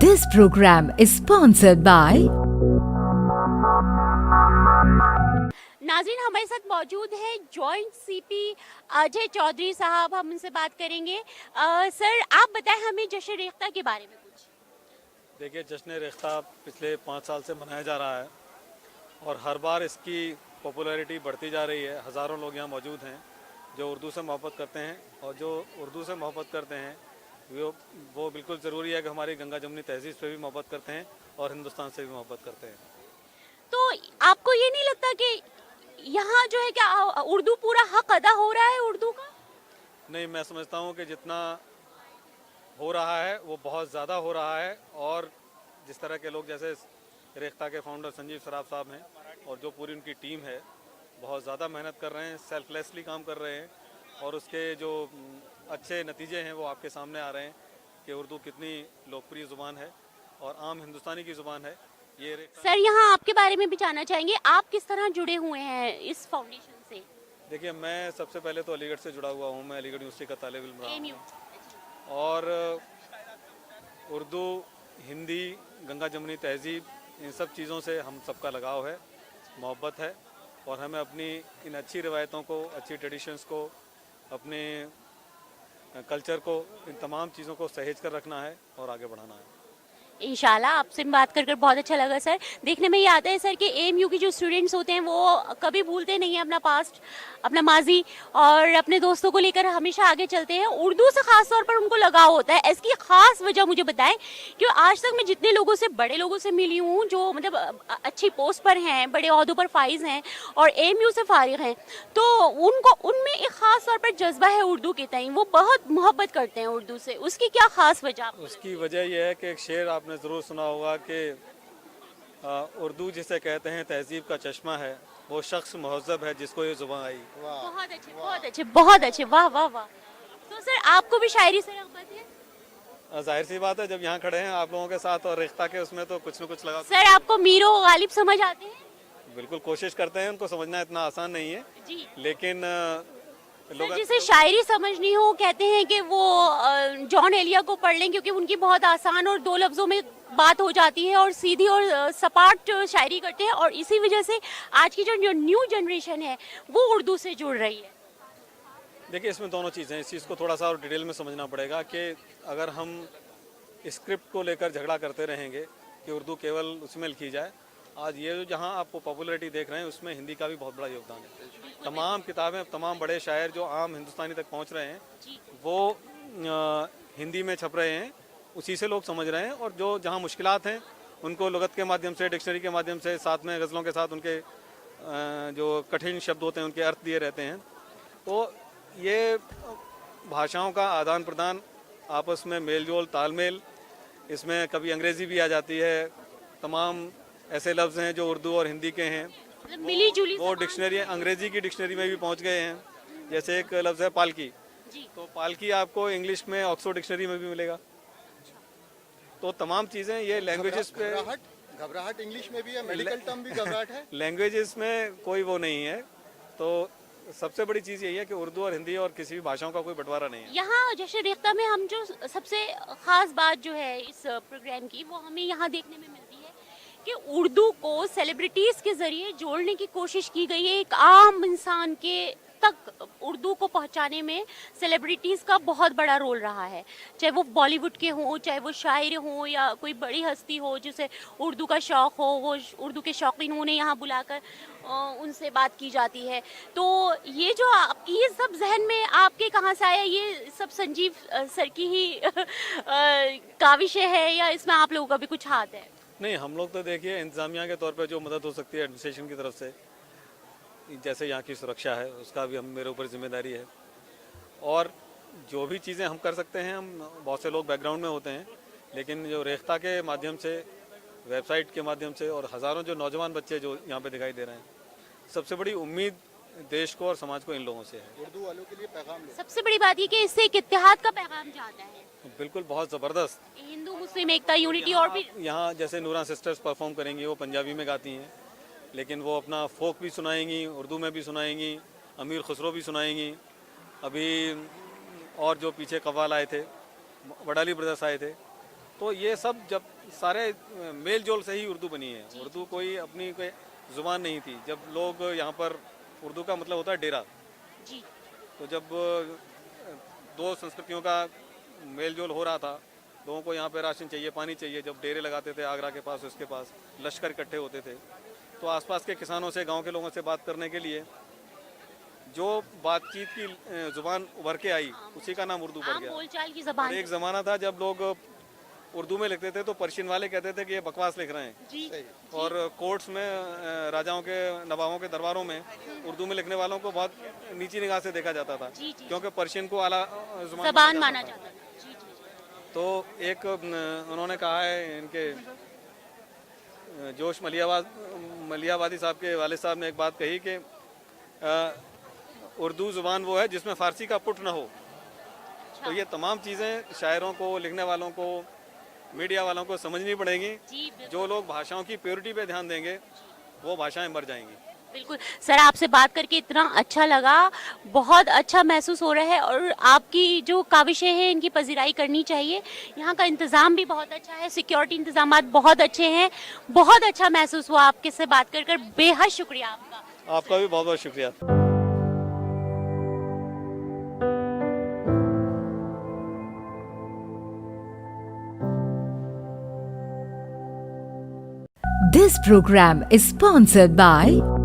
This program is sponsored by नाज़रीन, हमारे साथ मौजूद है जॉइंट सीपी अजय चौधरी साहब। हम उनसे बात करेंगे। सर, आप बताएं हमें जश्न रेख्ता के बारे में कुछ। देखिए, जश्न रेख्ता पिछले 5 साल से मनाया जा रहा है और हर बार इसकी पॉपुलैरिटी बढ़ती जा रही है। हज़ारों लोग यहाँ मौजूद हैं जो उर्दू से मोहब्बत करते हैं, और जो उर्दू से मोहब्बत करते हैं वो बिल्कुल ज़रूरी है कि हमारी गंगा जमुनी तहज़ीब से भी मोहब्बत करते हैं और हिंदुस्तान से भी मोहब्बत करते हैं। तो आपको ये नहीं लगता कि यहाँ जो है क्या उर्दू पूरा हक अदा हो रहा है उर्दू का? नहीं, मैं समझता हूँ कि जितना हो रहा है वो बहुत ज़्यादा हो रहा है, और जिस तरह के लोग जैसे रेख्ता के फाउंडर संजीव सराफ साहब हैं और जो पूरी उनकी टीम है, बहुत ज़्यादा मेहनत कर रहे हैं, सेल्फलेसली काम कर रहे हैं, और उसके जो अच्छे नतीजे हैं वो आपके सामने आ रहे हैं कि उर्दू कितनी लोकप्रिय ज़ुबान है और आम हिंदुस्तानी की ज़ुबान है। ये सर, यहाँ आपके बारे में भी जानना चाहेंगे, आप किस तरह जुड़े हुए हैं इस फाउंडेशन से? देखिए, मैं सबसे पहले तो अलीगढ़ से जुड़ा हुआ हूँ। मैं अलीगढ़ यूनिवर्सिटी का तालिब इल्म रहा AMU। हूँ, और उर्दू, हिंदी, गंगा जमुनी तहज़ीब, इन सब चीज़ों से हम सबका लगाव है, मोहब्बत है, और हमें अपनी इन अच्छी रिवायतों को, अच्छी ट्रेडिशंस को, अपने कल्चर को, इन तमाम चीज़ों को सहेज कर रखना है और आगे बढ़ाना है। इंशाल्लाह आपसे बात कर बहुत अच्छा लगा सर। देखने में ये आता है सर कि AMU के जो स्टूडेंट्स होते हैं वो कभी भूलते नहीं हैं अपना पास्ट, अपना माजी, और अपने दोस्तों को लेकर हमेशा आगे चलते हैं। उर्दू से खास तौर पर उनको लगाव होता है। इसकी खास वजह मुझे बताएं कि आज तक मैं जितने लोगों से, बड़े लोगों से मिली हूँ जो मतलब अच्छी पोस्ट पर हैं, बड़े ओहदों पर फाइज हैं और AMU से फारिग हैं, तो उनमें एक खास तौर पर जज्बा है उर्दू के तईं। वो बहुत मोहब्बत करते हैं उर्दू से। उसकी क्या खास वजह? उसकी वजह यह है कि एक शेर आपने ज़रूर सुना होगा कि उर्दू जिसे कहते हैं तहजीब का चश्मा है, वो शख्स महज़ब है जिसको ये ज़ुबान आई। बहुत अच्छे, बहुत अच्छे, बहुत अच्छे, वाह वाह वाह। तो सर, आपको भी शायरी से रग़बत है? जाहिर सी बात है, जब यहाँ खड़े हैं आप लोगों के साथ और रेख्ता के उसमें, तो कुछ न कुछ लगा। सर, आपको मीरो गालिब समझ आते हैं? बिल्कुल कोशिश करते हैं, उनको समझना इतना आसान नहीं है जी। लेकिन सर, जिसे शायरी समझनी हो, कहते हैं कि वो जॉन एलिया को पढ़ लें क्योंकि उनकी बहुत आसान और 2 लफ्जों में बात हो जाती है और सीधी और सपाट शायरी करते हैं, और इसी वजह से आज की जो न्यू जनरेशन है वो उर्दू से जुड़ रही है। देखिए, इसमें दोनों चीज़ें हैं। इस चीज़ को थोड़ा सा और डिटेल में समझना पड़ेगा कि अगर हम स्क्रिप्ट को लेकर झगड़ा करते रहेंगे कि उर्दू केवल उसमें लिखी जाए, आज ये जो जहाँ आपको पॉपुलैरिटी देख रहे हैं उसमें हिंदी का भी बहुत बड़ा योगदान है। तमाम किताबें, तमाम बड़े शायर जो आम हिंदुस्तानी तक पहुँच रहे हैं वो हिंदी में छप रहे हैं, उसी से लोग समझ रहे हैं, और जो जहाँ मुश्किलात हैं उनको लुगत के माध्यम से, डिक्शनरी के माध्यम से, साथ में गज़लों के साथ उनके जो कठिन शब्द होते हैं उनके अर्थ दिए रहते हैं। तो ये भाषाओं का आदान प्रदान, आपस में मेल जोल, तालमेल, इसमें कभी अंग्रेज़ी भी आ जाती है। तमाम ऐसे लफ्ज़ हैं जो उर्दू और हिंदी के हैं, वो डिक्शनरी, अंग्रेज़ी की डिक्शनरी में भी पहुंच गए हैं। जैसे एक लफ्ज़ है पालकी, तो पालकी आपको इंग्लिश में ऑक्सफोर्ड डिक्शनरी में भी मिलेगा। तो तमाम चीज़ें ये लैंग्वेजेस पे, घबराहट इंग्लिश में भी है, मेडिकल टर्म भी घबराहट है। लैंग्वेजेस में कोई वो नहीं है। तो सबसे बड़ी चीज़ यही है कि उर्दू और हिंदी और किसी भी भाषाओं का कोई बंटवारा नहीं है। यहाँ जश्न रेख्ता में हम जो सबसे खास बात जो है इस प्रोग्राम की, वो हमें यहाँ देखने में मिलती है कि उर्दू को सेलिब्रिटीज के जरिए जोड़ने की कोशिश की गई है। एक आम इंसान के तक उर्दू को पहुंचाने में सेलिब्रिटीज का बहुत बड़ा रोल रहा है, चाहे वो बॉलीवुड के हों, चाहे वो शायर हों, या कोई बड़ी हस्ती हो जिसे उर्दू का शौक़ हो, वो उर्दू के शौकीन उन्हें यहाँ बुलाकर उनसे बात की जाती है। तो ये जो ये सब जहन में आपके कहाँ से आया? ये सब संजीव सर की ही काविशें है या इसमें आप लोगों का भी कुछ हाथ है? नहीं, हम लोग तो देखिए इंतज़ामिया के तौर पे जो मदद हो सकती है एडमिनिस्ट्रेशन की तरफ से, जैसे यहाँ की सुरक्षा है उसका भी मेरे ऊपर जिम्मेदारी है, और जो भी चीज़ें हम कर सकते हैं, हम बहुत से लोग बैकग्राउंड में होते हैं, लेकिन जो रेख्ता के माध्यम से, वेबसाइट के माध्यम से, और हज़ारों जो नौजवान बच्चे जो यहाँ पे दिखाई दे रहे हैं, सबसे बड़ी उम्मीद देश को और समाज को इन लोगों से है। उर्दू वालों के लिए पैगाम लो। सबसे बड़ी बात ये कि इससे एक इत्तेहाद का पैगाम जाता है। बिल्कुल, बहुत ज़बरदस्त। हिंदू मुस्लिम एकता, यूनिटी। और भी यहाँ जैसे नूरा सिस्टर्स परफॉर्म करेंगी, वो पंजाबी में गाती हैं, लेकिन वो अपना फोक भी सुनाएंगी, उर्दू में भी सुनाएंगी, अमीर खुसरो भी सुनाएंगी। अभी और जो पीछे कव्वाल आए थे, वडाली ब्रदर्स आए थे, तो ये सब जब सारे मेल जोल से ही उर्दू बनी है। उर्दू कोई अपनी कोई जुबान नहीं थी। जब लोग यहाँ पर, उर्दू का मतलब होता है डेरा, जी तो जब दो संस्कृतियों का मेल जोल हो रहा था, लोगों को यहाँ पे राशन चाहिए, पानी चाहिए, जब डेरे लगाते थे आगरा के पास, उसके पास लश्कर इकट्ठे होते थे, तो आसपास के किसानों से, गांव के लोगों से बात करने के लिए जो बातचीत की जुबान उभर के आई, उसी का नाम उर्दू पड़ आम गया। बोलचाल की और जबान। एक ज़माना था जब लोग उर्दू में लिखते थे तो पर्शियन वाले कहते थे कि ये बकवास लिख रहे हैं। जी सही। और कोर्ट्स में, राजाओं के, नवाबों के दरबारों में उर्दू में लिखने वालों को बहुत नीची निगाह से देखा जाता था, जी, जी। क्योंकि पर्शियन को आला जबान माना जाता था। जी जी जी। तो एक उन्होंने कहा है, इनके जोश मलियावादी साहब के वालिद साहब ने एक बात कही कि उर्दू ज़ुबान वो है जिसमें फ़ारसी का पुट न हो। तो ये तमाम चीज़ें शायरों को, लिखने वालों को, मीडिया वालों को समझनी पड़ेंगी। जी बिल्कुल। जो लोग भाषाओं की प्योरिटी पे ध्यान देंगे, वो भाषाएं मर जाएंगी। बिल्कुल सर, आपसे बात करके इतना अच्छा लगा, बहुत अच्छा महसूस हो रहा है, और आपकी जो काविशें हैं इनकी पजीराई करनी चाहिए। यहाँ का इंतज़ाम भी बहुत अच्छा है, सिक्योरिटी इंतजामात बहुत अच्छे हैं, बहुत अच्छा महसूस हुआ आपके से बात कर बेहद शुक्रिया आपका। आपका भी बहुत बहुत शुक्रिया। This program is sponsored by